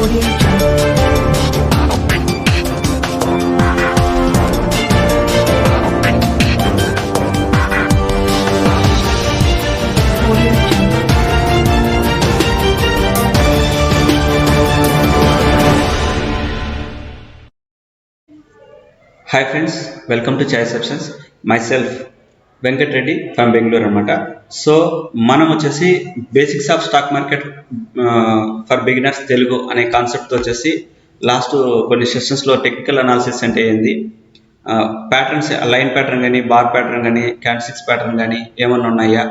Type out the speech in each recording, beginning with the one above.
Audio Jungle. Audio Jungle. Hi friends, welcome to Chai Substance. Myself Venkat Reddy from Bengaluru అనమాట. So మనం వచ్చేసి basics of stock market for beginners Telugu అనే కాన్సెప్ట్తో వచ్చేసి last కొన్ని సెషన్స్లో టెక్నికల్ అనాలిసిస్ అంటే ఏంది, ప్యాటర్న్స్, లైన్ ప్యాటర్న్ కానీ, బార్ ప్యాటర్న్ కానీ, క్యాండిల్స్టిక్స్ ప్యాటర్న్ కానీ ఏమన్నా ఉన్నాయా,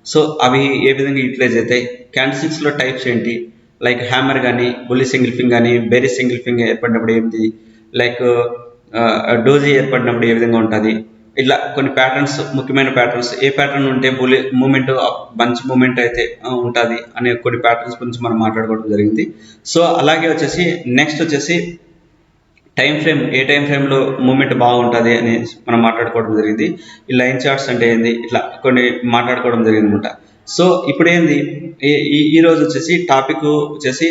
సో అవి ఏ విధంగా యూటిలైజ్ అవుతాయి, క్యాండిల్స్టిక్స్లో టైప్స్ ఏంటి, లైక్ హ్యామర్ కానీ, బుల్లి సింగిల్ ఫింగ్ కానీ, బెరీ సింగిల్ ఫింగ్ ఏర్పడినప్పుడు ఏంటి, లైక్ డోజీ ఏర్పడినప్పుడు ఏ విధంగా ఉంటుంది, ఇట్లా కొన్ని ప్యాటర్న్స్, ముఖ్యమైన ప్యాటర్న్స్, ఏ ప్యాటర్న్ ఉంటే బుల్ మూమెంట్ మంచి మూమెంట్ అయితే ఉంటుంది అనే కొన్ని ప్యాటర్న్స్ గురించి మనం మాట్లాడుకోవడం జరిగింది. సో అలాగే వచ్చేసి నెక్స్ట్ వచ్చేసి టైం ఫ్రేమ్, ఏ టైం ఫ్రేమ్లో మూమెంట్ బాగుంటుంది అని మనం మాట్లాడుకోవడం జరిగింది. ఈ లైన్ చార్ట్స్ అంటే ఏంది, ఇట్లా కొన్ని మాట్లాడుకోవడం జరిగింది అనమాట. సో ఇప్పుడు ఏంది, ఈరోజు వచ్చేసి టాపిక్ వచ్చేసి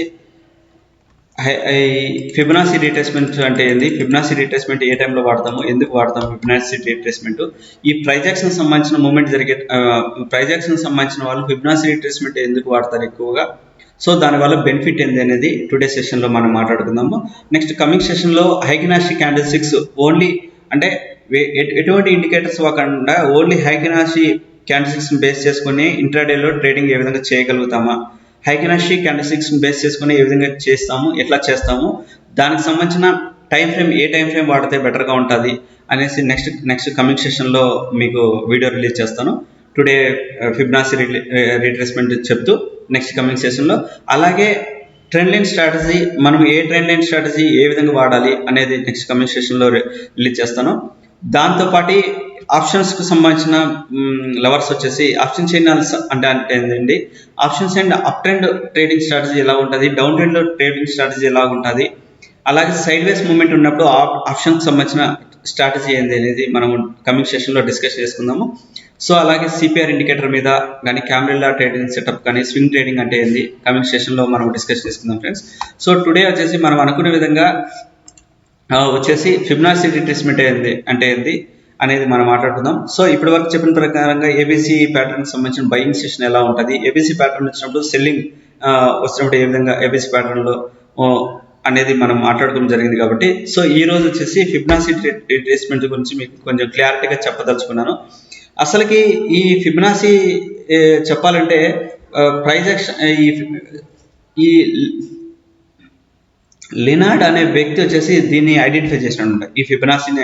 ఫిబొనాచి రీట్రేస్మెంట్ అంటే ఏంది, ఫిబొనాచి రీట్రేస్మెంట్ ఏ టైంలో వాడతాము, ఎందుకు వాడతాము ఫిబొనాచి రీట్రేస్మెంట్, ఈ ప్రైస్ యాక్షన్ సంబంధించిన మూమెంట్ జరిగే ప్రైస్ యాక్షన్ సంబంధించిన వాళ్ళు ఫిబొనాచి రీట్రేస్మెంట్ ఎందుకు వాడతారు ఎక్కువగా, సో దానివల్ల బెనిఫిట్ ఏంది అనేది టుడే సెషన్లో మనం మాట్లాడుకుందాము. నెక్స్ట్ కమింగ్ సెషన్లో హైకినాషి క్యాండిల్స్టిక్స్ ఓన్లీ అంటే ఎటువంటి ఇండికేటర్స్ కాకుండా ఓన్లీ హైకినాషి క్యాండిల్స్టిక్స్ బేస్ చేసుకుని ఇంట్రాడేలో ట్రేడింగ్ ఏ విధంగా చేయగలుగుతామా, హైకినాషి క్యాండిల్స్టిక్స్ బేస్ చేసుకుని ఏ విధంగా చేస్తాము, ఎట్లా చేస్తాము, దానికి సంబంధించిన టైం ఫ్రేమ్, ఏ టైం ఫ్రేమ్ వాడితే బెటర్గా ఉంటుంది అనేసి నెక్స్ట్ కమింగ్ సెషన్లో మీకు వీడియో రిలీజ్ చేస్తాను. టుడే ఫిబొనాచి రీట్రేస్మెంట్ చెప్తూ నెక్స్ట్ కమింగ్ సెషన్లో, అలాగే ట్రెండ్ లైన్ స్ట్రాటజీ, మనం ఏ ట్రెండ్ లైన్ స్ట్రాటజీ ఏ విధంగా వాడాలి అనేది నెక్స్ట్ కమింగ్ సెషన్లో రిలీజ్ చేస్తాను. దాంతోపాటు ఆప్షన్స్కి సంబంధించిన లవర్స్ వచ్చేసి ఆప్షన్ సిగ్నల్స్ అంటే ఏంటండి, options and up trend trading strategy ఎలా ఉంటుంది, డౌన్ ట్రెండ్లో ట్రేడింగ్ స్ట్రాటజీ ఎలా ఉంటుంది, అలాగే సైడ్ వేస్ మూమెంట్ ఉన్నప్పుడు ఆప్షన్కి సంబంధించిన స్ట్రాటజీ ఏంది అనేది మనం కమింగ్ సెషన్లో డిస్కస్ చేసుకుందాము. సో అలాగే సిపిఆర్ ఇండికేటర్ మీద కానీ, క్యామ్రిల్లా ట్రేడింగ్ సెటప్ కానీ, స్వింగ్ ట్రేడింగ్ అంటే ఏంది కమింగ్ సెషన్లో మనం డిస్కస్ చేసుకుందాం ఫ్రెండ్స్. సో టుడే వచ్చేసి మనం అనుకునే విధంగా వచ్చేసి ఫిబొనాచి రీట్రేస్మెంట్ ఏంది అంటే ఏంది అనేది మనం మాట్లాడుకుందాం. సో ఇప్పటి వరకు చెప్పిన ప్రకారంగా ఏబీసీ ప్యాటర్న్ సంబంధించిన బయింగ్ సెషన్ ఎలా ఉంటుంది, ఏబీసీ ప్యాటర్న్ వచ్చినప్పుడు సెల్లింగ్ వచ్చినప్పుడు ఏ విధంగా ఏబీసీ ప్యాటర్న్లో అనేది మనం మాట్లాడుకోవడం జరిగింది. కాబట్టి సో ఈ రోజు వచ్చేసి ఫిబొనాచి రీట్రేస్మెంట్ గురించి మీకు కొంచెం క్లారిటీగా చెప్పదలుచుకున్నాను. అసలుకి ఈ ఫిబొనాచి చెప్పాలంటే ప్రైస్ యాక్షన్, ఈ లినార్డ్ అనే వ్యక్తి వచ్చేసి దీన్ని ఐడెంటిఫై చేసినట్టు, ఈ ఫిబొనాచిని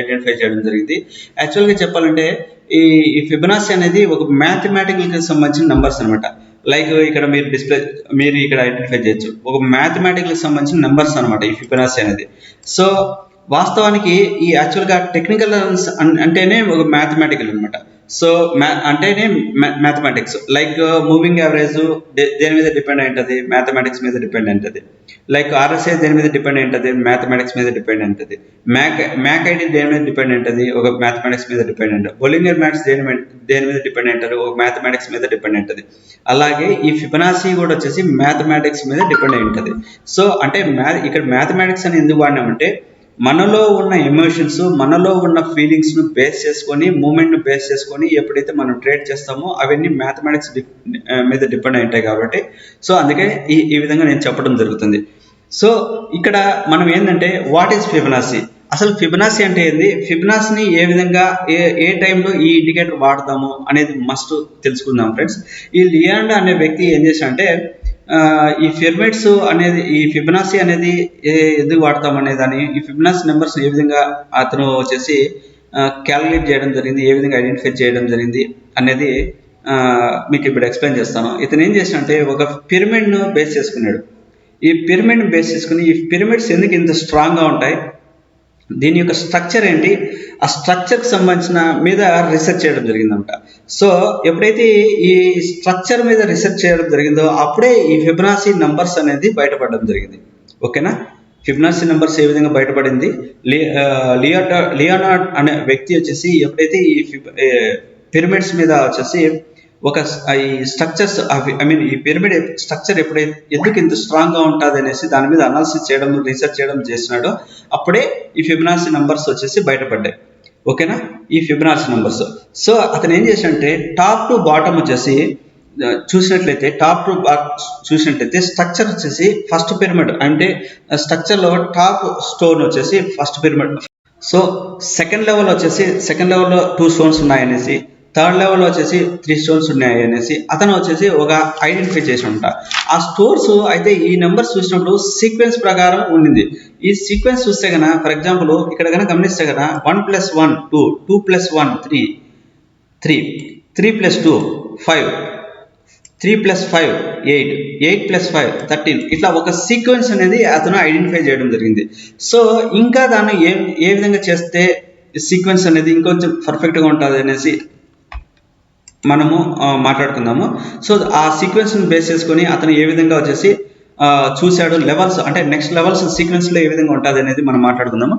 ఐడెంటిఫై చేయడం జరిగింది. యాక్చువల్గా చెప్పాలంటే ఈ ఫిబొనాచి అనేది ఒక మ్యాథమెటికల్కి సంబంధించిన నెంబర్స్ అనమాట. లైక్ ఇక్కడ మీరు ఇక్కడ ఐడెంటిఫై చేయొచ్చు, ఒక మ్యాథమెటికల్కి సంబంధించిన నెంబర్స్ అనమాట ఈ ఫిబొనాచి అనేది. సో వాస్తవానికి ఈ యాక్చువల్గా టెక్నికల్ అంటేనే ఒక మ్యాథమెటికల్ అనమాట. సో అంటేనే మ్యాథమెటిక్స్, లైక్ మూవింగ్ యావరేజ్ దేని మీద డిపెండ్ అయి ఉంటుంది, మ్యాథమెటిక్స్ మీద డిపెండ్ అయి ఉంటుంది. లైక్ ఆర్ఎస్ఐ దేని మీద డిపెండ్ అయి ఉంటుంది, మ్యాథమెటిక్స్ మీద డిపెండ్ అయి ఉంటుంది. మ్యాక్ ఐడి దేని మీద డిపెండ్ అయి ఉంటుంది, ఒక మ్యాథమెటిక్స్ మీద డిపెండ్ అయి ఉంటుంది. బొలింగర్ మ్యాథ్స్ దేని మీద డిపెండ్ అయి ఉంటారు, ఒక మ్యాథమెటిక్స్ మీద డిపెండ్ అయి ఉంటుంది. అలాగే ఈ ఫిబొనాచి కూడా వచ్చేసి మ్యాథమెటిక్స్ మీద డిపెండ్ అయి ఉంటుంది. సో అంటే ఇక్కడ మ్యాథమెటిక్స్ అని ఎందుకు వాడినామంటే, మనలో ఉన్న ఎమోషన్స్, మనలో ఉన్న ఫీలింగ్స్ను బేస్ చేసుకొని, మూమెంట్ను బేస్ చేసుకొని ఎప్పుడైతే మనం ట్రేడ్ చేస్తామో అవన్నీ మ్యాథమెటిక్స్ మీద డిపెండ్ అయి ఉంటాయి కాబట్టి, సో అందుకే ఈ విధంగా నేను చెప్పడం జరుగుతుంది. సో ఇక్కడ మనం ఏంటంటే వాట్ ఈజ్ ఫిబొనాచి, అసలు ఫిబొనాచి అంటే ఏంది, ఫిబొనాచిని ఏ విధంగా ఏ టైంలో ఈ ఇండికేటర్ వాడతాము అనేది మస్ట్ తెలుసుకుందాం ఫ్రెండ్స్. ఈ లియాండ్ అనే వ్యక్తి ఏం చేశాడంటే ఈ పిరమిడ్స్ అనేది, ఈ ఫిబొనాచి అనేది ఎందుకు వాడతాం అనేదాన్ని, ఈ ఫిబొనాచి నెంబర్స్ ఏ విధంగా అతను వచ్చేసి క్యాలిక్యులేట్ చేయడం జరిగింది, ఏ విధంగా ఐడెంటిఫై చేయడం జరిగింది అనేది మీకు ఇప్పుడు ఎక్స్ప్లెయిన్ చేస్తాను. ఇతను ఏం చేసినంటే ఒక పిరమిడ్ను బేస్ చేసుకున్నాడు. ఈ పిరమిడ్ని బేస్ చేసుకుని ఈ పిరమిడ్స్ ఎందుకు ఇంత స్ట్రాంగ్గా ఉంటాయి, దీని యొక్క స్ట్రక్చర్ ఏంటి, ఆ స్ట్రక్చర్కి సంబంధించిన మీద రీసెర్చ్ చేయడం జరిగిందంట. సో ఎప్పుడైతే ఈ స్ట్రక్చర్ మీద రీసెర్చ్ చేయడం జరిగిందో అప్పుడే ఈ ఫిబొనాచి నంబర్స్ అనేది బయటపడడం జరిగింది. ఓకేనా, ఫిబొనాచి నంబర్స్ ఏ విధంగా బయటపడింది, లియోనార్డ్ అనే వ్యక్తి వచ్చేసి ఎప్పుడైతే ఈ పిరమిడ్స్ మీద వచ్చేసి ఒక ఈ స్ట్రక్చర్స్ ఐ మీన్ ఈ పిరమిడ్ స్ట్రక్చర్ ఎప్పుడైతే ఎందుకు ఇంత స్ట్రాంగ్ గా ఉంటుంది అనేసి దాని మీద అనాలిసిస్ చేయడం రీసెర్చ్ చేయడం చేసినాడో అప్పుడే ఈ ఫిబొనాసి నంబర్స్ వచ్చేసి బయటపడ్డాయి. ఓకేనా, ఈ ఫిబొనాసి నంబర్స్. సో అతను ఏం చేశాడంటే టాప్ టు బాటమ్ వచ్చేసి చూసినట్లయితే స్ట్రక్చర్ వచ్చేసి ఫస్ట్ పిరమిడ్ అంటే స్ట్రక్చర్ లో టాప్ స్టోన్ వచ్చేసి ఫస్ట్ పిరమిడ్. సో సెకండ్ లెవెల్లో 2 స్టోన్స్ ఉన్నాయనేసి, థర్డ్ లెవెల్లో వచ్చేసి 3 స్టోన్స్ ఉన్నాయి అనేసి అతను వచ్చేసి ఒక ఐడెంటిఫై చేసి ఉంటా. ఆ స్టోర్స్ అయితే ఈ నెంబర్స్ చూసినప్పుడు సీక్వెన్స్ ప్రకారం ఉండింది. ఈ సీక్వెన్స్ చూస్తే కనుక ఫర్ ఎగ్జాంపుల్ ఇక్కడ కనుక గమనిస్తే కనుక 1 + 1 2, 2 + 1 3, 3 + 2 5, 3 + 5 8, 8 + 5 13 ఇట్లా ఒక సీక్వెన్స్ అనేది అతను ఐడెంటిఫై చేయడం జరిగింది. సో ఇంకా దాన్ని ఏ విధంగా చేస్తే సీక్వెన్స్ అనేది ఇంకొంచెం పర్ఫెక్ట్గా ఉంటుంది అనేసి మనము మాట్లాడుకుందాము. సో ఆ సీక్వెన్స్ని బేస్ చేసుకొని అతను ఏ విధంగా వచ్చేసి చూశాడు, లెవెల్స్ అంటే నెక్స్ట్ లెవెల్స్ సీక్వెన్స్లో ఏ విధంగా ఉంటుంది అనేది మనం మాట్లాడుకుందాము.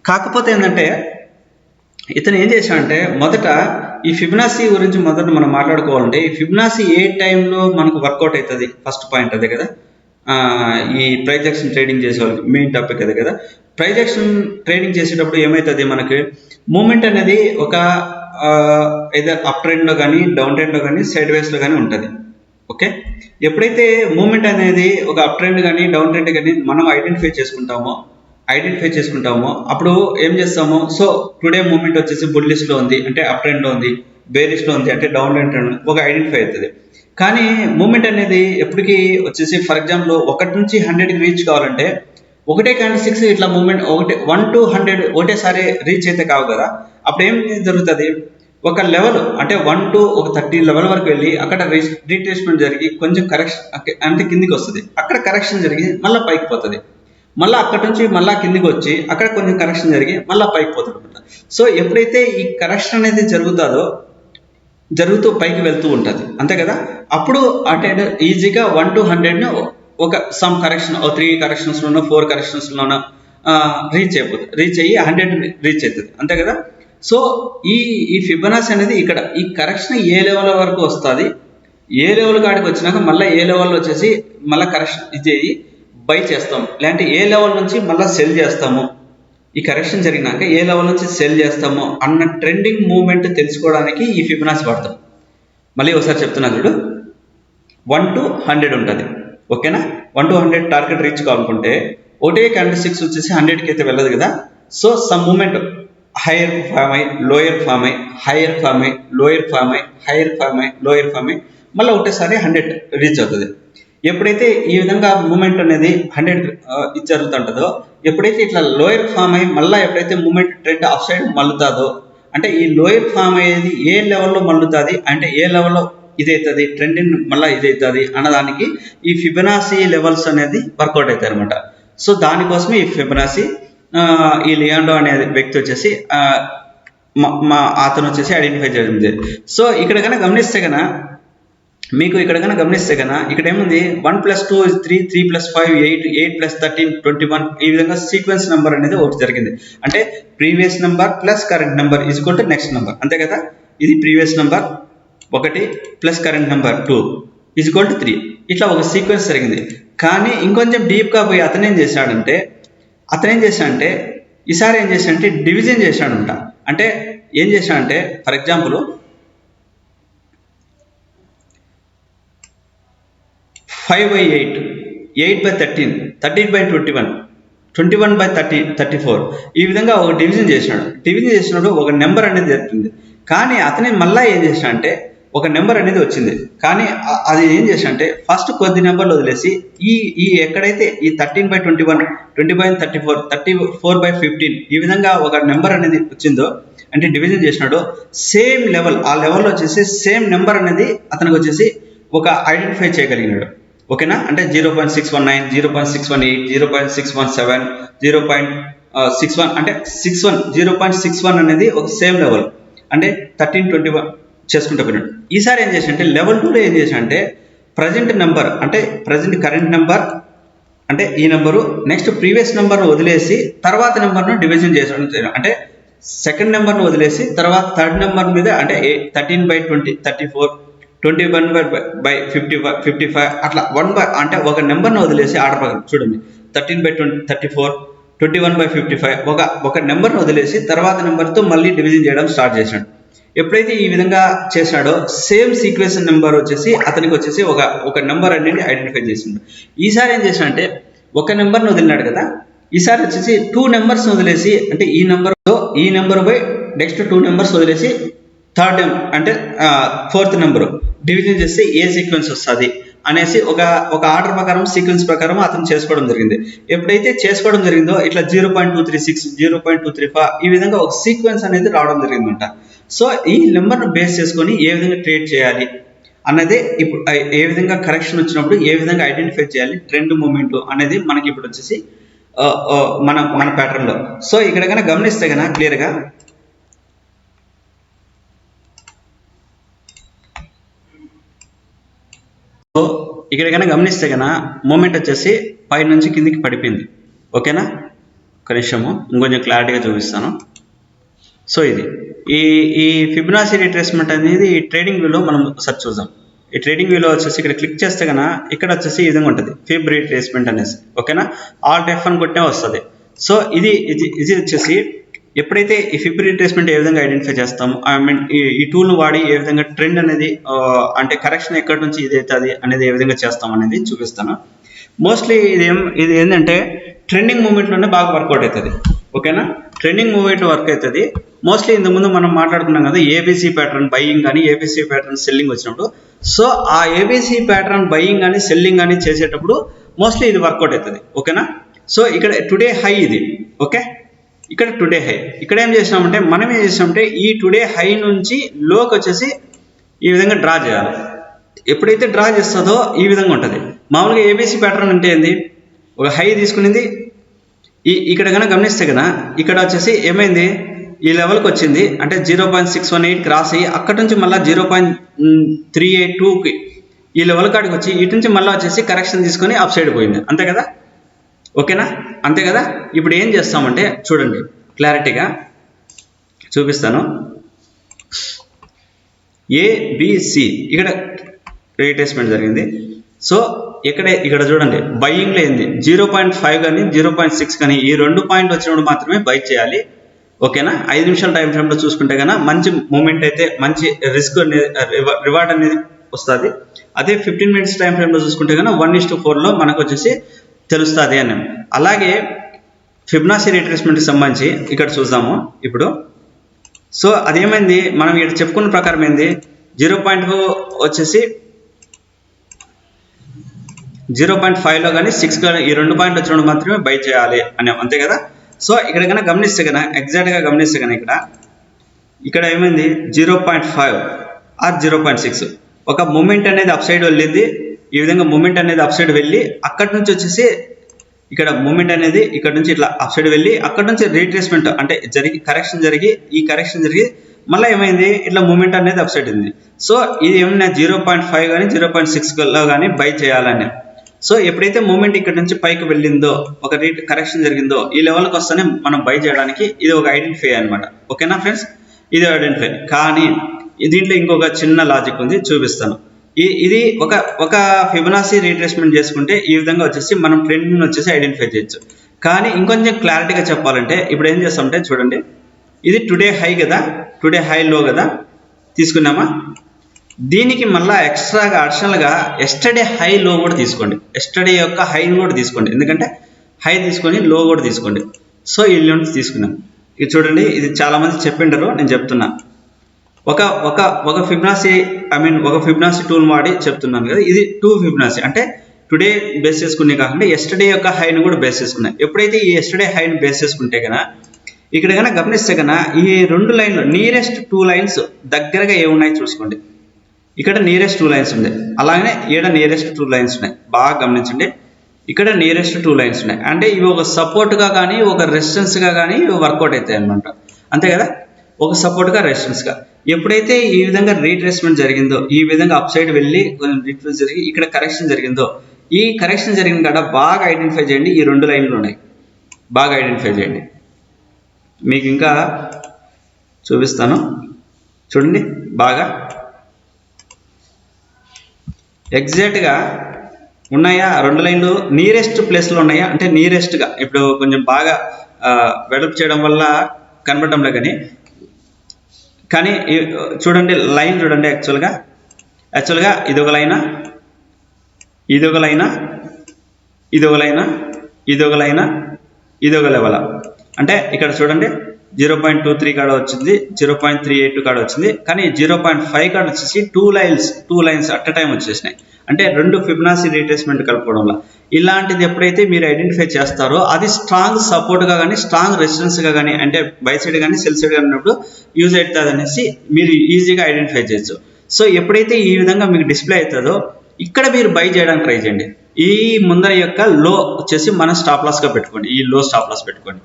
కాకపోతే ఏంటంటే ఇతను ఏం చేశాడంటే మొదట ఈ ఫిబొనాసి గురించి మొదట మనం మాట్లాడుకోవాలంటే ఈ ఫిబొనాసి ఏ టైంలో మనకు వర్కౌట్ అవుతుంది, ఫస్ట్ పాయింట్ అదే కదా. ఈ ప్రైస్ యాక్షన్ ట్రేడింగ్ చేసే వాళ్ళకి మెయిన్ టాపిక్ అదే కదా. ప్రైస్ యాక్షన్ ట్రేడింగ్ చేసేటప్పుడు ఏమవుతుంది, మనకి మూమెంట్ అనేది ఒక ఏదర్ అప్ ట్రెండ్లో కానీ డౌన్ ట్రెండ్లో కానీ సైడ్ వేస్లో కానీ ఉంటుంది. ఓకే, ఎప్పుడైతే మూమెంట్ అనేది ఒక అప్ ట్రెండ్ కానీ డౌన్ ట్రెండ్ కానీ మనం ఐడెంటిఫై చేసుకుంటామో అప్పుడు ఏం చేస్తాము, సో టుడే మూమెంట్ వచ్చేసి బుల్లిష్లో ఉంది అంటే అప్ ట్రెండ్లో ఉంది, బేరిష్లో ఉంది అంటే డౌన్ ట్రెండ్ ఒక ఐడెంటిఫై అవుతుంది. కానీ మూమెంట్ అనేది ఎప్పటికీ వచ్చేసి ఫర్ ఎగ్జాంపుల్ 1 నుంచి 100కి రీచ్ కావాలంటే ఒకటే క్యాండిల్ ఇట్లా మూమెంట్ 1 to 100 ఒకటేసారి రీచ్ అయితే కావు కదా. అప్పుడు ఏం జరుగుతుంది, ఒక లెవెల్ అంటే 1 to 30 లెవెల్ వరకు వెళ్ళి అక్కడ రీట్రేస్మెంట్ జరిగి కొంచెం కరెక్షన్ అంటే కిందికి వస్తుంది, అక్కడ కరెక్షన్ జరిగి మళ్ళీ పైకి పోతుంది, మళ్ళీ అక్కడ నుంచి మళ్ళీ కిందికి వచ్చి అక్కడ కొంచెం కరెక్షన్ జరిగి మళ్ళీ పైకి పోతుంది అనమాట. సో ఎప్పుడైతే ఈ కరెక్షన్ అనేది జరుగుతూ పైకి వెళ్తూ ఉంటుంది అంతే కదా. అప్పుడు అంటే ఈజీగా 1 to 100ను ఒక సమ్ కరెక్షన్ 3 కరెక్షన్స్లోనో 4 కరెక్షన్స్లోనో రీచ్ అయ్యి 100 రీచ్ అవుతుంది అంతే కదా. సో ఈ ఫిబొనాసి అనేది ఇక్కడ ఈ కరెక్షన్ ఏ లెవెల్ వరకు వస్తుంది, ఏ లెవెల్ కాడికి వచ్చినాక మళ్ళీ ఏ లెవెల్ వచ్చేసి మళ్ళీ కరెక్షన్ ఇది బై చేస్తాం, లేదంటే ఏ లెవెల్ నుంచి మళ్ళీ సెల్ చేస్తాము, ఈ కరెక్షన్ జరిగినాక ఏ లెవెల్ నుంచి సెల్ చేస్తాము అన్న ట్రెండింగ్ మూవ్మెంట్ తెలుసుకోవడానికి ఈ ఫిబొనాసి వాడతాం. మళ్ళీ ఒకసారి చెప్తున్నా చూడు, 1 to 100 ఉంటుంది. ఓకేనా, 1 to 100 టార్గెట్ రీచ్ కావాలనుకుంటే ఒకటే క్యాండిల్ 6 వచ్చేసి 100కి అయితే వెళ్ళదు కదా. So some moment higher form అయ్యి లోయర్ ఫామ్ అయ్యి హైయర్ ఫామ్ అయ్యి లోయర్ ఫామ్ అయ్యి హైయర్ ఫామ్ అయ్యి లోయర్ ఫామ్ అయ్యి మళ్ళీ ఒకటేసారి 100 రీచ్ అవుతుంది. ఎప్పుడైతే ఈ విధంగా మూమెంట్ అనేది 100 ఇది జరుగుతుంటుందో, ఎప్పుడైతే ఇట్లా లోయర్ ఫామ్ అయ్యి మళ్ళీ ఎప్పుడైతే మూమెంట్ ట్రెండ్ అప్ సైడ్ మళ్ళుతుందో అంటే ఈ లోయర్ ఫామ్ అయ్యేది ఏ లెవెల్లో మళ్ళుతుంది అంటే ఏ లెవెల్లో ఇదవుతుంది ట్రెండ్ మళ్ళీ ఇదవుతుంది అన్నదానికి ఈ ఫిబొనాసి లెవెల్స్ అనేది వర్కౌట్ అవుతాయి అనమాట. సో దానికోసమే ఈ ఫిబొనాసి ఈ లియాండో అనే వ్యక్తి వచ్చేసి అతను వచ్చేసి ఐడెంటిఫై చేయడం జరిగింది. సో ఇక్కడ కనుక గమనిస్తే కనుక మీకు ఇక్కడ ఏముంది 1 + 2 is 3, 3 + 5 8, 8 + 13 21 ఈ విధంగా సీక్వెన్స్ నెంబర్ అనేది ఒకటి జరిగింది. అంటే previous number plus current number is equal to next number అంతే కదా. ఇది previous number 1 plus current number 2 is equal to 3 ఇట్లా ఒక సీక్వెన్స్ జరిగింది. కానీ ఇంకొంచెం డీప్గా పోయి అతను ఏం చేశాడంటే ఈసారి ఏం చేశాడంటే డివిజన్ చేశాడంట. అంటే ఏం చేశాడంటే ఫర్ ఎగ్జాంపుల్ 5/8, 8/13, 13/21, 21/30, 34 ఈ విధంగా ఒక డివిజన్ చేసినప్పుడు ఒక నెంబర్ అనేది జరుగుతుంది. కానీ అతనే మళ్ళీ ఏం చేశాడంటే ఒక నెంబర్ అనేది వచ్చింది. కానీ అది ఏం చేశాడంటే ఫస్ట్ కొద్ది నెంబర్లు వదిలేసి ఈ ఎక్కడైతే ఈ 13/21, 20/34, 34/15 ఈ విధంగా ఒక నెంబర్ అనేది వచ్చిందో అంటే డివిజన్ చేసినాడు. సేమ్ లెవెల్ ఆ లెవెల్లో వచ్చేసి సేమ్ నెంబర్ అనేది అతనికి వచ్చేసి ఒక ఐడెంటిఫై చేయగలిగినాడు. ఓకేనా, అంటే 0.619, 0.618, 0.617, 0.61 అంటే 0.61 అనేది ఒక సేమ్ లెవెల్ అంటే 1321 చేసుకుంటూ పోయినాడు. ఈసారి ఏం చేశాడంటే లెవెల్ 2లో ఏం చేశాడంటే ప్రజెంట్ నెంబర్ అంటే ప్రజెంట్ కరెంట్ నెంబర్ అంటే ఈ నెంబరు నెక్స్ట్ ప్రీవియస్ నెంబర్ను వదిలేసి తర్వాత నెంబర్ను డివిజన్ చేసాడు. అంటే సెకండ్ నెంబర్ను వదిలేసి తర్వాత థర్డ్ నెంబర్ మీద అంటే 13/20, 34, 21/55 అట్లా 1 అంటే ఒక నెంబర్ని వదిలేసి ఆర్డర్ ప్రకారం చూడండి 13/34 21/55 ఒక నెంబర్ని వదిలేసి తర్వాత నెంబర్తో మళ్ళీ డివిజన్ చేయడం స్టార్ట్ చేశాడు. ఎప్పుడైతే ఈ విధంగా చేశాడో సేమ్ సీక్వెన్స్ నెంబర్ వచ్చేసి అతనికి వచ్చేసి ఒక నెంబర్ అనేది ఐడెంటిఫై చేసిండు. ఈసారి ఏం చేశాడంటే ఒక నెంబర్ని వదిలినాడు కదా, ఈసారి వచ్చేసి 2 నెంబర్స్ వదిలేసి అంటే ఈ నెంబర్ బై నెక్స్ట్ 2 నెంబర్స్ వదిలేసి థర్డ్ అంటే 4th నెంబర్ డివిజన్ చేస్తే ఏ సీక్వెన్స్ వస్తుంది అనేసి ఒక ఆర్డర్ ప్రకారం సీక్వెన్స్ ప్రకారం అతను చేసుకోవడం జరిగింది. ఎప్పుడైతే చేసుకోవడం జరిగిందో ఇట్లా 0.236 0.235 ఈ విధంగా ఒక సీక్వెన్స్ అనేది రావడం జరిగిందంట. సో ఈ నెంబర్ను బేస్ చేసుకొని ఏ విధంగా ట్రేడ్ చేయాలి అన్నదే ఇప్పుడు ఏ విధంగా కరెక్షన్ వచ్చినప్పుడు ఏ విధంగా ఐడెంటిఫై చేయాలి ట్రెండ్ మూమెంట్ అనేది మనకి ఇప్పుడు వచ్చేసి మన ప్యాటర్న్ లో. సో ఇక్కడ కనుక గమనిస్తే కనుక క్లియర్ గా సో ఇక్కడ కనుక గమనిస్తే కనుక మూమెంట్ వచ్చేసి పై నుంచి కిందికి పడిపోయింది. ఓకేనా, ఒక నిమిషము ఇంకొంచెం క్లారిటీగా చూపిస్తాను. సో ఇది ఈ ఫిబొనాచి రిట్రేస్మెంట్ అనేది ఈ ట్రేడింగ్ వ్యూలో మనం సెర్చ్ చూద్దాం. ఈ ట్రేడింగ్ వ్యూలో వచ్చేసి ఇక్కడ క్లిక్ చేస్తే కనుక ఇక్కడ వచ్చేసి ఈ విధంగా ఉంటుంది ఫిబ్ రిట్రేస్మెంట్ అనేసి. ఓకేనా, ఆల్ట్ F అని కొట్టినా వస్తుంది. సో ఇది వచ్చేసి ఎప్పుడైతే ఈ ఫిబ్ రిట్రేస్మెంట్ ఏ విధంగా ఐడెంటిఫై చేస్తాము, ఐ మీన్ ఈ టూల్ను వాడి ఏ విధంగా ట్రెండ్ అనేది అంటే కరెక్షన్ ఎక్కడి నుంచి ఇది అవుతుంది అనేది ఏ విధంగా చేస్తాం అనేది చూపిస్తాను. మోస్ట్లీ ఇది ఏంటంటే ట్రెండింగ్ మూమెంట్లోనే బాగా వర్కౌట్ అవుతుంది. ఓకేనా, ట్రెండింగ్ మూమెంట్ వర్క్ అవుతుంది. మోస్ట్లీ ఇంతకుముందు మనం మాట్లాడుకున్నాం కదా ఏబీసీ ప్యాటర్న్ బయింగ్ కానీ ఏబీసీ ప్యాటర్న్ సెల్లింగ్ వచ్చినప్పుడు, సో ఆ ఏబీసీ ప్యాటర్న్ బయింగ్ కానీ సెల్లింగ్ కానీ చేసేటప్పుడు మోస్ట్లీ ఇది వర్కౌట్ అవుతుంది. ఓకేనా, సో ఇక్కడ టుడే హై ఇది. ఓకే, ఇక్కడ టుడే హై ఇక్కడ ఏం చేసినామంటే మనం ఏం చేసినామంటే ఈ టుడే హై నుంచి లోకి వచ్చేసి ఈ విధంగా డ్రా చేయాలి. ఎప్పుడైతే డ్రా చేస్తుందో ఈ విధంగా ఉంటుంది. మామూలుగా ఏబీసీ ప్యాటర్న్ అంటే ఏంది, ఒక హై తీసుకునేది ఇక్కడ కనుక గమనిస్తే కదా ఇక్కడ వచ్చేసి ఏమైంది ఈ లెవెల్కి వచ్చింది అంటే 0.618 క్రాస్ అయ్యి అక్కడ నుంచి మళ్ళీ 0.382కి ఈ లెవెల్ కాడికి వచ్చి ఇటు నుంచి మళ్ళీ వచ్చేసి కరెక్షన్ తీసుకొని అప్ సైడ్ పోయింది. అంతే కదా, ఓకేనా, అంతే కదా. ఇప్పుడు ఏం చేస్తామంటే చూడండి క్లారిటీగా చూపిస్తాను. ఏబిసి ఇక్కడ రీట్రేస్మెంట్ జరిగింది. సో ఇక్కడ చూడండి బయింగ్లో ఏంది 0.5 కానీ 0.6 కానీ ఈ 2 పాయింట్ వచ్చినప్పుడు మాత్రమే బై చేయాలి. ఓకేనా, 5 నిమిషాల టైం ఫ్రేమ్లో చూసుకుంటే కన్నా మంచి మూమెంట్ అయితే మంచి రిస్క్ అనేది రివార్డ్ అనేది వస్తుంది. అదే 15 మినిట్స్ టైం ఫ్రేమ్లో చూసుకుంటే కన్నా 1:4లో మనకు వచ్చేసి తెలుస్తుంది అని. అలాగే ఫిబొనాచి రిట్రేస్మెంట్కి సంబంధించి ఇక్కడ చూద్దాము ఇప్పుడు. సో అదేమైంది మనం ఇక్కడ చెప్పుకున్న ప్రకారం ఏంది 0.4 వచ్చేసి 0.5లో కానీ 6 కానీ ఈ 2 పాయింట్ వచ్చినప్పుడు మాత్రమే బై చేయాలి అని, అంతే కదా. సో ఇక్కడ కన్నా గమనిస్తే కన్నా ఎగ్జాక్ట్గా గమనిస్తే కన్నా ఇక్కడ ఏమైంది 0.5 ఆర్ 0.6 ఒక మూమెంట్ అనేది అప్ సైడ్ వెళ్ళింది. ఈ విధంగా మూమెంట్ అనేది అప్ సైడ్ వెళ్ళి అక్కడి నుంచి వచ్చేసి ఇక్కడ మూమెంట్ అనేది ఇక్కడ నుంచి ఇట్లా అప్ సైడ్ వెళ్ళి అక్కడ నుంచి రీట్రేస్మెంట్ అంటే కరెక్షన్ జరిగి మళ్ళీ ఏమైంది ఇట్లా మూమెంట్ అనేది అప్ సైడ్ ఉంది. సో ఇది ఏమైనా 0.5 కానీ 0.6లో కానీ బై చేయాలని. సో ఎప్పుడైతే మూమెంట్ ఇక్కడ నుంచి పైకి వెళ్ళిందో ఒక కరెక్షన్ జరిగిందో ఈ లెవెల్కి వస్తేనే మనం బై చేయడానికి ఇది ఒక ఐడెంటిఫై అనమాట. ఓకేనా ఫ్రెండ్స్, ఇది ఐడెంటిఫై. కానీ దీంట్లో ఇంకొక చిన్న లాజిక్ ఉంది, చూపిస్తాను. ఇది ఒక ఫిబొనాచి రీట్రేస్మెంట్ చేసుకుంటే ఈ విధంగా వచ్చేసి మనం ట్రెండ్ని వచ్చేసి ఐడెంటిఫై చేయొచ్చు. కానీ ఇంకొంచెం క్లారిటీగా చెప్పాలంటే ఇప్పుడు ఏం చేస్తామంటే చూడండి ఇది టుడే హై కదా, టుడే హై లో కదా తీసుకున్నామా, దీనికి మళ్ళీ ఎక్స్ట్రాగా అడిషనల్గా ఎస్టర్డే హై లో కూడా తీసుకోండి. ఎస్టర్డే యొక్క హైని కూడా తీసుకోండి, ఎందుకంటే హై తీసుకొని లో కూడా తీసుకోండి. సో ఈ నుంచి తీసుకున్నాం. ఇది చూడండి, ఇది చాలా మంది చెప్పింటారు, నేను చెప్తున్నా. ఒక ఫిబొనాచి ఒక ఫిబొనాచి టూల్ వాడి చెప్తున్నాను కదా. ఇది 2 ఫిబొనాచి అంటే టుడే బేస్ చేసుకునే కాకుండా ఎస్టర్డే యొక్క హైని కూడా బేస్ చేసుకున్నాయి. ఎప్పుడైతే ఈ ఎస్టర్డే హైని బేస్ చేసుకుంటే కన్నా ఇక్కడ కన్నా గమనిస్తే కన్నా ఈ 2 లైన్లు నియరెస్ట్ 2 లైన్స్ దగ్గరగా ఏమున్నాయి చూసుకోండి. ఇక్కడ నియరెస్ట్ 2 లైన్స్ ఉన్నాయి, అలాగనే ఈడ నియరెస్ట్ 2 లైన్స్ ఉన్నాయి. బాగా గమనించండి, ఇక్కడ నియరెస్ట్ 2 లైన్స్ ఉన్నాయి. అంటే ఇవి ఒక సపోర్ట్గా కానీ ఒక రెసిస్టెన్స్గా కానీ వర్కౌట్ అవుతాయి అనమాట, అంతే కదా. ఒక సపోర్ట్గా రెసిస్టెన్స్గా ఎప్పుడైతే ఈ విధంగా రీట్రేస్మెంట్ జరిగిందో ఈ విధంగా అప్ సైడ్ వెళ్ళి రీట్రేస్ జరిగి ఇక్కడ కరెక్షన్ జరిగిందో ఈ కరెక్షన్ జరిగిన కాడ బాగా ఐడెంటిఫై చేయండి. ఈ 2 లైన్లు ఉన్నాయి, బాగా ఐడెంటిఫై చేయండి. మీకు ఇంకా చూపిస్తాను చూడండి బాగా. ఎగ్జాక్ట్గా ఉన్నాయా? 2 లైన్లు నియరెస్ట్ ప్లేస్లో ఉన్నాయా అంటే నియరెస్ట్గా, ఇప్పుడు కొంచెం బాగా వెడల్పు చేయడం వల్ల కనబడటంలే కానీ చూడండి లైన్ చూడండి. యాక్చువల్గా ఇదొక లైనా, ఇదొక లైనా, ఇదొక లైనా, ఇదొక లైనా, ఇదొక లెవెల్. అంటే ఇక్కడ చూడండి 0.23 కాడ వచ్చింది, 0.38 కాడ వచ్చింది, కానీ 0.5 కాడ వచ్చేసి టూ లైన్స్ అట్ టైం వచ్చేసినాయి. అంటే 2 ఫిబొనాచి రీట్రేస్మెంట్ కలుపుకోవడంలో ఇలాంటిది ఎప్పుడైతే మీరు ఐడెంటిఫై చేస్తారో అది స్ట్రాంగ్ సపోర్ట్గా కానీ స్ట్రాంగ్ రెసిస్టెన్స్గా కానీ అంటే బై సైడ్ కానీ సెల్ సైడ్ కానీ ఉన్నప్పుడు యూజ్ అవుతుంది అనేసి మీరు ఈజీగా ఐడెంటిఫై చేయొచ్చు. సో ఎప్పుడైతే ఈ విధంగా మీకు డిస్ప్లే అవుతుందో ఇక్కడ మీరు బై చేయడానికి ట్రై చేయండి. ఈ ముందర యొక్క లో వచ్చేసి మనం స్టాప్ లాస్గా పెట్టుకోండి, ఈ లో స్టాప్ లాస్ పెట్టుకోండి.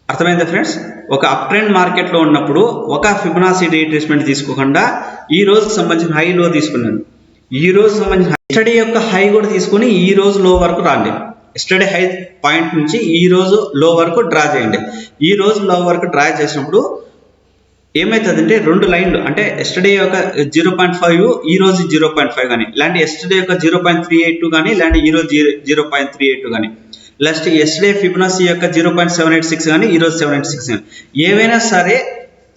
అర్థమైందా ఫ్రెండ్స్? ఒక అప్ ట్రెండ్ మార్కెట్లో ఉన్నప్పుడు ఒక ఫిబొనాచి రీట్రేస్మెంట్ తీసుకోకుండా ఈ రోజుకి సంబంధించిన హై లో తీసుకున్నాను, ఈ రోజు సంబంధించిన ఎస్టర్డే యొక్క హై కూడా తీసుకుని ఈ రోజు లో వరకు రాండి. ఎస్టర్డే హై పాయింట్ నుంచి ఈ రోజు లో వరకు డ్రా చేయండి. ఈ రోజు లో వరకు డ్రా చేసినప్పుడు ఏమవుతుందంటే 2 లైన్లు అంటే ఎస్టర్డే యొక్క 0.5 ఈ రోజు 0.5 కానీ, ఇలాంటి ఎస్టర్డే యొక్క 0.382 కానీ, ఇలాంటి ఈ రోజు 0.382 కానీ, లాస్ట్ ఎస్టర్డే ఫిబొనాచి యొక్క 0.786 కానీ, ఈ రోజు 786 కానీ, ఏవైనా సరే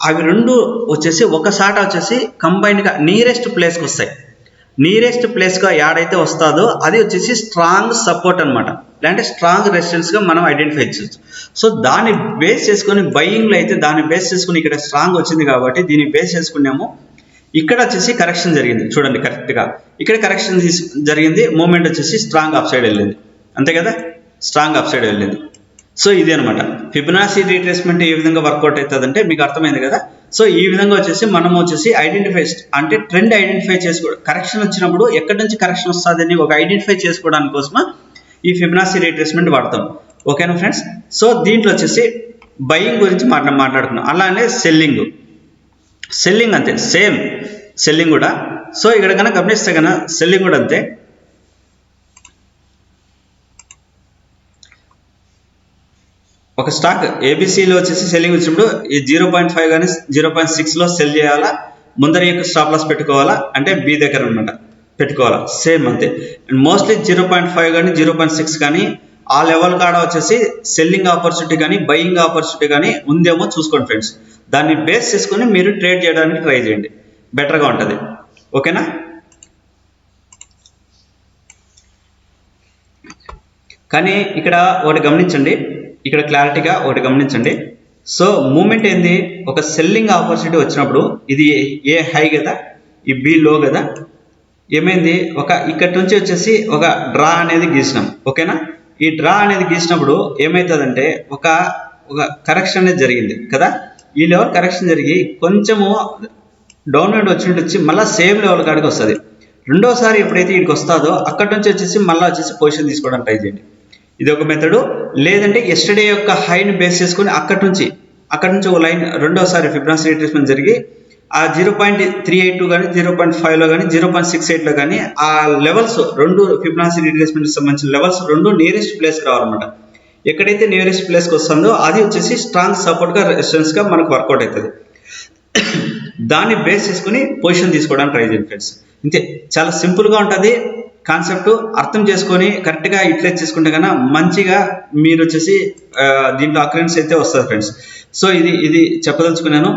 అవి 2 వచ్చేసి ఒకసారి వచ్చేసి కంబైన్డ్గా నియరెస్ట్ ప్లేస్కి వస్తాయి. నియరెస్ట్ ప్లేస్గా యాడైతే వస్తుందో అది వచ్చేసి స్ట్రాంగ్ సపోర్ట్ అనమాట, లేదంటే స్ట్రాంగ్ రెసిస్టెన్స్గా మనం ఐడెంటిఫై చేయొచ్చు. సో దాన్ని బేస్ చేసుకొని బయింగ్లో అయితే దాన్ని బేస్ చేసుకుని ఇక్కడ స్ట్రాంగ్ వచ్చింది కాబట్టి దీన్ని బేస్ చేసుకున్నాము. ఇక్కడ వచ్చేసి కరెక్షన్ జరిగింది చూడండి, కరెక్ట్గా ఇక్కడ కరెక్షన్ జరిగింది, మూమెంట్ వచ్చేసి స్ట్రాంగ్ అప్ సైడ్ వెళ్ళింది, అంతే కదా, స్ట్రాంగ్ అప్ సైడ్ వెళ్ళింది. సో ఇది అనమాట ఫిబొనాచి రీట్రేస్మెంట్ ఏ విధంగా వర్కౌట్ అవుతుంది అంటే మీకు అర్థమైంది కదా. సో ఈ విధంగా వచ్చేసి మనం వచ్చేసి ఐడెంటిఫై అంటే ట్రెండ్ ఐడెంటిఫై చేసుకోవడం, కరెక్షన్ వచ్చినప్పుడు ఎక్కడి నుంచి కరెక్షన్ వస్తుందని ఒక ఐడెంటిఫై చేసుకోవడానికి కోసమా ఈ ఫిబొనాచి రీట్రేస్మెంట్ వాడతాం. ఓకేనా ఫ్రెండ్స్? సో దీంట్లో వచ్చేసి బయింగ్ గురించి మాట్లాడుకున్నాం, అలానే సెల్లింగ్ అంతే, సేమ్ సెల్లింగ్ కూడా. సో ఇక్కడ కనుక గమనిస్తే కనుక సెల్లింగ్ కూడా అంతే. ఒక స్టాక్ ఏబిసిలో వచ్చేసి సెల్లింగ్ వచ్చినప్పుడు ఈ 0.5 కానీ 0.6లో సెల్ చేయాలా, ముందర యొక్క స్టాప్ లాస్ పెట్టుకోవాలా, అంటే బి దగ్గర అనమాట పెట్టుకోవాలా, సేమ్ అంతే. అండ్ మోస్ట్లీ 0.5 కానీ 0.6 కానీ ఆ లెవెల్ కాడ వచ్చేసి సెల్లింగ్ ఆపర్చునిటీ కానీ బయింగ్ ఆపర్చునిటీ కానీ ఉందేమో చూసుకోండి ఫ్రెండ్స్. దాన్ని బేస్ చేసుకుని మీరు ట్రేడ్ చేయడానికి ట్రై చేయండి, బెటర్గా ఉంటుంది. ఓకేనా? కానీ ఇక్కడ ఒకటి గమనించండి, ఇక్కడ క్లారిటీగా ఒకటి గమనించండి. సో మూమెంట్ ఏంది, ఒక సెల్లింగ్ ఆపర్చునిటీ వచ్చినప్పుడు ఇది ఏ హై కదా, ఈ బి లో కదా, ఏమైంది ఒక ఇక్కడి నుంచి వచ్చేసి ఒక డ్రా అనేది గీసినాం. ఓకేనా? ఈ డ్రా అనేది గీసినప్పుడు ఏమవుతుందంటే ఒక కరెక్షన్ అనేది జరిగింది కదా, ఈ లెవెల్ కరెక్షన్ జరిగి కొంచెము డౌన్వర్డ్ వచ్చినట్టు వచ్చి మళ్ళీ సేమ్ లెవెల్ కాడికి వస్తుంది. రెండోసారి ఎప్పుడైతే ఇక్కడికి వస్తుందో అక్కడి నుంచి వచ్చేసి మళ్ళీ వచ్చేసి పొజిషన్ తీసుకోవడానికి ట్రై చేయండి, ఇది ఒక మెథడు. లేదంటే ఎస్టర్డే యొక్క హైని బేస్ చేసుకుని అక్కడి నుంచి ఒక లైన్ రెండోసారి ఫిబొనాచి రీట్రేస్మెంట్ జరిగి ఆ 0.382 కానీ 0.5లో కానీ 0.68లో కానీ ఆ లెవెల్స్ 2 ఫిబొనాచి రీట్రేస్మెంట్ సంబంధించిన లెవెల్స్ 2 నియరెస్ట్ ప్లేస్కి రావాలన్నమాట. ఎక్కడైతే నియరెస్ట్ ప్లేస్కి వస్తుందో అది వచ్చేసి స్ట్రాంగ్ సపోర్ట్గా రెసిస్టెన్స్గా మనకు వర్కౌట్ అవుతుంది. దాన్ని బేస్ చేసుకుని పొజిషన్ తీసుకోవడానికి ట్రై చేయండి ఫ్రెండ్స్. ఇంతే, చాలా సింపుల్గా ఉంటుంది కాన్సెప్ట్. అర్థం చేసుకొని కరెక్ట్గా యూటిలైజ్ చేసుకుంటే కన్నా మంచిగా మీరు వచ్చేసి దీంట్లో అక్రెన్స్ అయితే వస్తుంది ఫ్రెండ్స్. సో ఇది చెప్పదలుచుకున్నాను.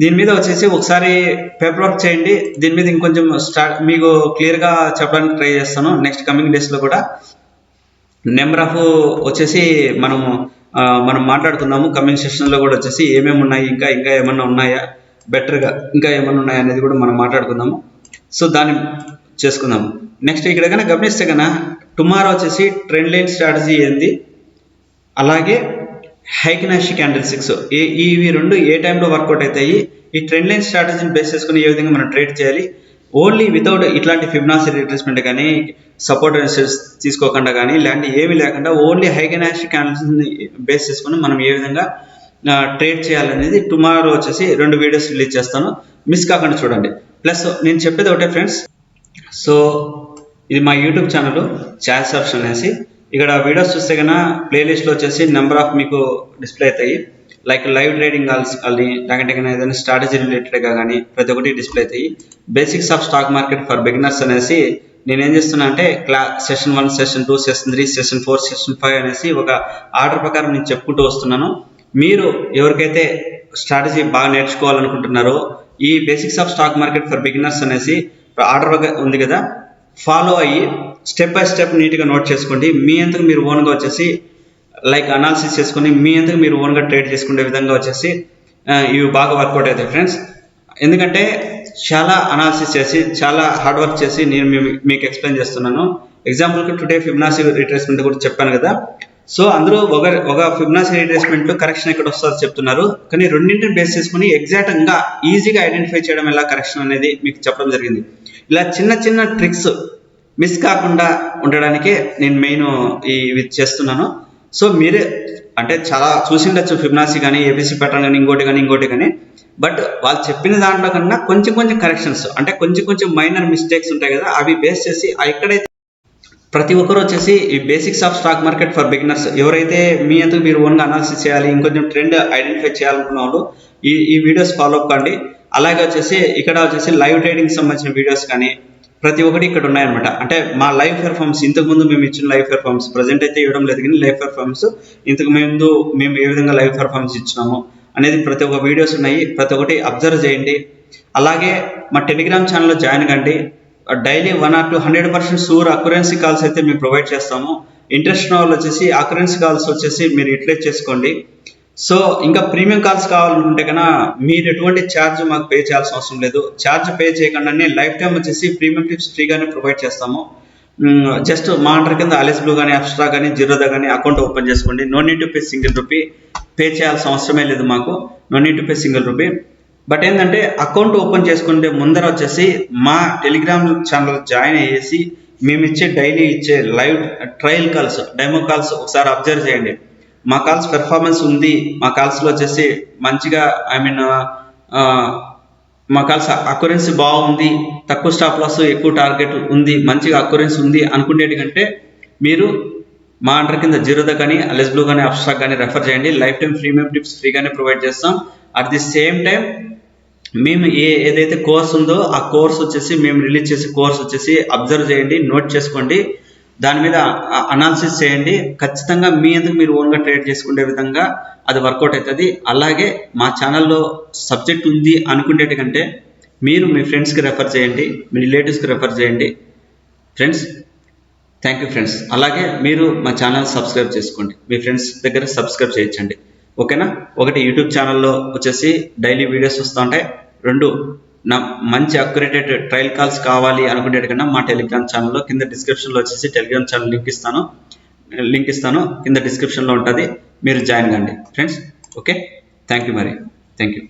దీని మీద వచ్చేసి ఒకసారి పేపర్ వర్క్ చేయండి, దీని మీద ఇంకొంచెం మీకు క్లియర్గా చెప్పడానికి ట్రై చేస్తాను నెక్స్ట్ కమింగ్ డేస్లో కూడా. నెంబర్ ఆఫ్ వచ్చేసి మనం మాట్లాడుకుందాము కమింగ్ సెషన్లో కూడా వచ్చేసి ఏమేమి ఉన్నాయి, ఇంకా ఏమన్నా ఉన్నాయా బెటర్గా, ఇంకా ఏమన్నా ఉన్నాయా అనేది కూడా మనం మాట్లాడుకుందాము. సో దాన్ని చేసుకుందాము. నెక్స్ట్ ఇక్కడ కన్నా గమనిస్తే కన్నా టుమారో వచ్చేసి ట్రెండ్ లైన్ స్ట్రాటజీ ఏంది, అలాగే హైకినాషి క్యాండిల్ 6 ఇవి 2 ఏ టైంలో వర్కౌట్ అవుతాయి, ఈ ట్రెండ్ లైన్ స్ట్రాటజీని బేస్ చేసుకుని ఏ విధంగా మనం ట్రేడ్ చేయాలి, ఓన్లీ వితౌట్ ఇట్లాంటి ఫిబొనాచి రీట్రేస్మెంట్ కానీ సపోర్ట్ తీసుకోకుండా కానీ ఇలాంటి ఏమీ లేకుండా ఓన్లీ హైకినాషి క్యాండిల్స్ని బేస్ చేసుకుని మనం ఏ విధంగా ట్రేడ్ చేయాలనేది టుమారో వచ్చేసి 2 వీడియోస్ రిలీజ్ చేస్తాను, మిస్ కాకుండా చూడండి. ప్లస్ నేను చెప్పేది ఒకటే ఫ్రెండ్స్, సో ఇది మా యూట్యూబ్ ఛానల్ చాయిస్ ఆప్షన్ అనేసి, ఇక్కడ వీడియోస్ చూస్తే కన్నా ప్లేలిస్ట్లో వచ్చేసి నెంబర్ ఆఫ్ మీకు డిస్ప్లే అవుతాయి. లైక్ లైవ్ ట్రేడింగ్ కానీ లేకంటే కానీ ఏదైనా స్ట్రాటజీ రిలేటెడ్గా కానీ ప్రతి ఒక్కటి డిస్ప్లే అవుతాయి. Basics of stock market for beginners అనేసి నేను ఏం చేస్తున్నా అంటే session 1, session 2, session 3, session 4, session 5 అనేసి ఒక ఆర్డర్ ప్రకారం నేను చెప్పుకుంటూ వస్తున్నాను. మీరు ఎవరికైతే స్ట్రాటజీ బాగా నేర్చుకోవాలనుకుంటున్నారో ఈ basics of stock market for beginners అనేసి ఆర్డర్ ఉంది కదా, ఫాలో అయ్యి స్టెప్ బై స్టెప్ నీట్గా నోట్ చేసుకోండి. మీ అంతకు మీరు ఓన్గా వచ్చేసి లైక్ అనాలిసిస్ చేసుకుని మీ అంతకు మీరు ఓన్గా ట్రేడ్ చేసుకునే విధంగా వచ్చేసి ఇవి బాగా వర్కౌట్ అవుతాయి ఫ్రెండ్స్. ఎందుకంటే చాలా అనాలిసిస్ చేసి చాలా హార్డ్ వర్క్ చేసి నేను మీకు ఎక్స్ప్లెయిన్ చేస్తున్నాను. ఎగ్జాంపుల్కి టుడే ఫిబొనాసీ రిట్రేస్మెంట్ కూడా చెప్పాను కదా. సో అందరూ ఒక ఫిబొనాసీ రిట్రేస్మెంట్ కరెక్షన్ ఎక్కడ వస్తుందో చెప్తున్నారు, కానీ రెండింటిని బేస్ చేసుకుని ఎగ్జాక్ట్గా ఈజీగా ఐడెంటిఫై చేయడం ఎలా కరెక్షన్ అనేది మీకు చెప్పడం జరిగింది. ఇలా చిన్న చిన్న ట్రిక్స్ మిస్ కాకుండా ఉండడానికే నేను మెయిన్ ఇవి చేస్తున్నాను. సో మీరే అంటే చాలా చూసిండొచ్చు ఫిబొనాసీ కానీ ఏబీసీ ప్యాటర్న్ కానీ ఇంకోటి కానీ బట్ వాళ్ళు చెప్పిన దాంట్లో కన్నా కొంచెం కరెక్షన్స్ అంటే కొంచెం మైనర్ మిస్టేక్స్ ఉంటాయి కదా, అవి బేస్ చేసి ఎక్కడైతే ప్రతి ఒక్కరు వచ్చేసి ఈ basics of stock market for beginners ఎవరైతే మీ అంతకు మీరు ఓన్గా అనాలిసిస్ చేయాలి, ఇంకొంచెం ట్రెండ్ ఐడెంటిఫై చేయాలనుకున్న వాళ్ళు ఈ వీడియోస్ ఫాలో అప్ కండి. అలాగే వచ్చేసి ఇక్కడ వచ్చేసి లైవ్ ట్రేడింగ్ సంబంధించిన వీడియోస్ కానీ ప్రతి ఒక్కటి ఇక్కడ ఉన్నాయన్నమాట. అంటే మా లైవ్ పెర్ఫార్మెన్స్ ఇంతకుముందు మేము ఇచ్చిన లైవ్ పెర్ఫార్మెన్స్ ప్రజెంట్ అయితే ఇవ్వడం లేదు, కానీ లైవ్ పెర్ఫార్మెన్స్ ఇంతకు ముందు మేము ఏ విధంగా లైవ్ పెర్ఫార్మెన్స్ ఇచ్చినాము అనేది ప్రతి ఒక్క వీడియోస్ ఉన్నాయి. ప్రతి ఒక్కటి అబ్జర్వ్ చేయండి. అలాగే మా టెలిగ్రామ్ ఛానల్లో జాయిన్ కండి. డైలీ 1 or 2 100% షూర్ అక్యురెన్సీ కాల్స్ అయితే మేము ప్రొవైడ్ చేస్తాము. ఇంట్రెస్ట్ ఉన్న వాళ్ళు వచ్చేసి అక్యురెన్సీ కాల్స్ వచ్చేసి మీరు యూటిలైజ్ చేసుకోండి. సో ఇంకా ప్రీమియం కాల్స్ కావాలనుకుంటే కన్నా మీరు ఎటువంటి ఛార్జ్ మాకు పే చేయాల్సిన అవసరం లేదు. ఛార్జ్ పే చేయకుండానే లైఫ్ టైం వచ్చేసి ప్రీమియం టిప్స్ ఫ్రీగానే ప్రొవైడ్ చేస్తాము. జస్ట్ మా అండర్ కింద అలెస్ బ్లూ కానీ అప్స్ట్రా కానీ జిరోదా కానీ అకౌంట్ ఓపెన్ చేసుకోండి. No need to pay ₹1 pay చేయాల్సిన అవసరమే లేదు మాకు. No need to pay ₹1. But ఏంటంటే అకౌంట్ ఓపెన్ చేసుకుంటే ముందర వచ్చేసి మా టెలిగ్రామ్ ఛానల్ జాయిన్ అయ్యేసి మేము డైలీ ఇచ్చే live trial calls demo calls ఒకసారి అబ్జర్వ్ చేయండి. మా కాల్స్ పెర్ఫార్మెన్స్ ఉంది, మా కాల్స్లో వచ్చేసి మంచిగా మా కాల్స్ అక్యురెన్సీ బాగుంది, తక్కువ స్టాప్ లాస్ ఎక్కువ టార్గెట్ ఉంది, మంచిగా అక్యురెన్సీ ఉంది అనుకునేటి కంటే మీరు మా అండర్ కింద జిరోదా కానీ అలెస్ బ్లూ కానీ అప్స్ట్రా కానీ రెఫర్ చేయండి. లైఫ్ టైం ప్రీమియం టిప్స్ ఫ్రీగానే ప్రొవైడ్ చేస్తాం. అట్ ది సేమ్ టైం మేము ఏదైతే కోర్స్ ఉందో ఆ కోర్స్ వచ్చేసి మేము రిలీజ్ చేసే కోర్స్ వచ్చేసి అబ్జర్వ్ చేయండి, నోట్ చేసుకోండి, దాని మీద అనాలిసిస్ చేయండి. ఖచ్చితంగా మీ ఎందుకు మీరు ఓన్గా ట్రేడ్ చేసుకునే విధంగా అది వర్కౌట్ అవుతుంది. అలాగే మా ఛానల్లో సబ్జెక్ట్ ఉంది అనుకునేటి కంటే మీరు మీ ఫ్రెండ్స్కి రెఫర్ చేయండి, మీ రిలేటివ్స్కి రెఫర్ చేయండి ఫ్రెండ్స్. Thank you friends. అలాగే మీరు మా ఛానల్ సబ్స్క్రైబ్ చేసుకోండి, మీ ఫ్రెండ్స్ దగ్గర సబ్స్క్రైబ్ చేయించండి. ఓకేనా? ఒకటి యూట్యూబ్ ఛానల్లో వచ్చేసి డైలీ వీడియోస్ వస్తూ ఉంటాయి. 2 నా మంచి అక్యురేటెడ్ ట్రయల్ కాల్స్ కావాలి అనుకునేటి కన్నా మా టెలిగ్రామ్ ఛానల్లో కింద డిస్క్రిప్షన్లో వచ్చేసి టెలిగ్రామ్ ఛానల్ లింక్ ఇస్తాను కింద డిస్క్రిప్షన్లో ఉంటుంది, మీరు జాయిన్ కండి ఫ్రెండ్స్. Okay, thank you.